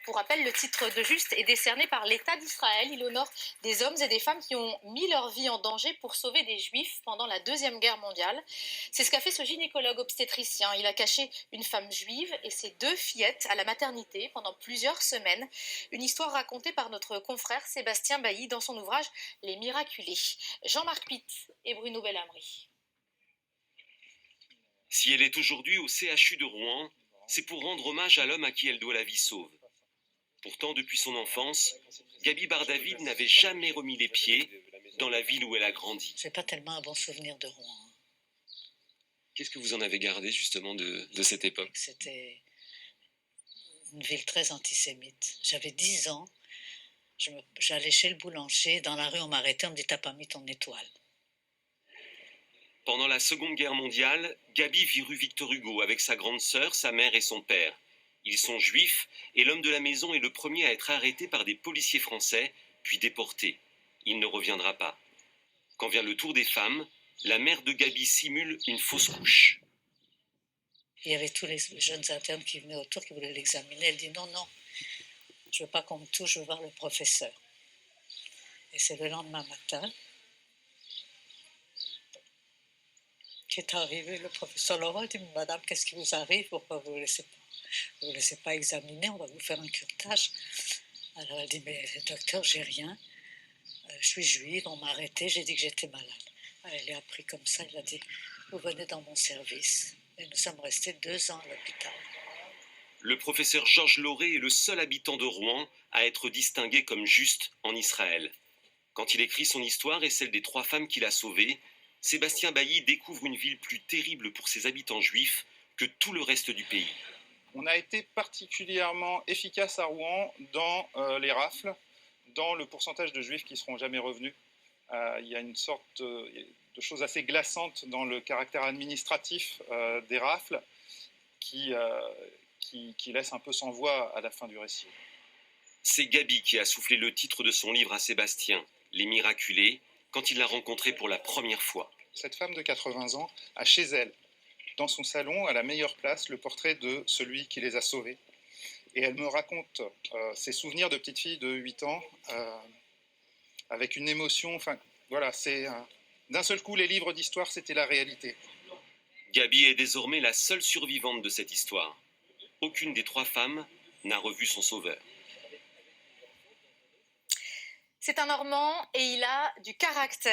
Pour rappel, le titre de Juste est décerné par l'État d'Israël. Il honore des hommes et des femmes qui ont mis leur vie en danger pour sauver des Juifs pendant la Deuxième Guerre mondiale. C'est ce qu'a fait ce gynécologue obstétricien. Il a caché une femme juive et ses 2 fillettes à la maternité pendant plusieurs semaines. Une histoire racontée par notre confrère Sébastien Bailly dans son ouvrage Les Miraculés. Jean-Marc Pitt et Bruno Bellamri. Si elle est aujourd'hui au CHU de Rouen, c'est pour rendre hommage à l'homme à qui elle doit la vie sauve. Pourtant, depuis son enfance, Gaby Bar-David n'avait jamais remis les pieds dans la ville où elle a grandi. J'ai pas tellement un bon souvenir de Rouen. Qu'est-ce que vous en avez gardé justement de cette époque? C'était une ville très antisémite. J'avais 10 ans, j'allais chez le boulanger, dans la rue on m'arrêtait, on me dit t'as pas mis ton étoile. Pendant la Seconde Guerre mondiale, Gaby vit rue Victor Hugo avec sa grande sœur, sa mère et son père. Ils sont juifs et l'homme de la maison est le premier à être arrêté par des policiers français, puis déporté. Il ne reviendra pas. Quand vient le tour des femmes, la mère de Gaby simule une fausse couche. Il y avait tous les jeunes internes qui venaient autour, qui voulaient l'examiner. Elle dit non, je veux pas qu'on me touche, je veux voir le professeur. Et c'est le lendemain matin qu'est arrivé le professeur Laurent. Il dit madame, qu'est-ce qui vous arrive? Pourquoi vous ne vous laissez pas examiner? On va vous faire un curetage. Alors elle dit mais docteur, j'ai rien. Je suis juive, on m'a arrêtée, j'ai dit que j'étais malade. Elle l'a appris comme ça, elle a dit vous venez dans mon service. Et nous sommes restés 2 ans à l'hôpital. Le professeur Georges Lauré est le seul habitant de Rouen à être distingué comme juste en Israël. Quand il écrit son histoire et celle des 3 femmes qu'il a sauvées, Sébastien Bailly découvre une ville plus terrible pour ses habitants juifs que tout le reste du pays. On a été particulièrement efficace à Rouen dans les rafles, dans le pourcentage de juifs qui ne seront jamais revenus. Il y a une sorte de chose assez glaçante dans le caractère administratif des rafles qui laisse un peu sans voix à la fin du récit. C'est Gaby qui a soufflé le titre de son livre à Sébastien, Les Miraculés, quand il l'a rencontrée pour la première fois. Cette femme de 80 ans a chez elle, dans son salon, à la meilleure place, le portrait de celui qui les a sauvés. Et elle me raconte ses souvenirs de petite fille de 8 ans avec une émotion. Enfin, voilà, d'un seul coup, les livres d'histoire, c'était la réalité. Gaby est désormais la seule survivante de cette histoire. Aucune des 3 femmes n'a revu son sauveur. C'est un Normand et il a du caractère.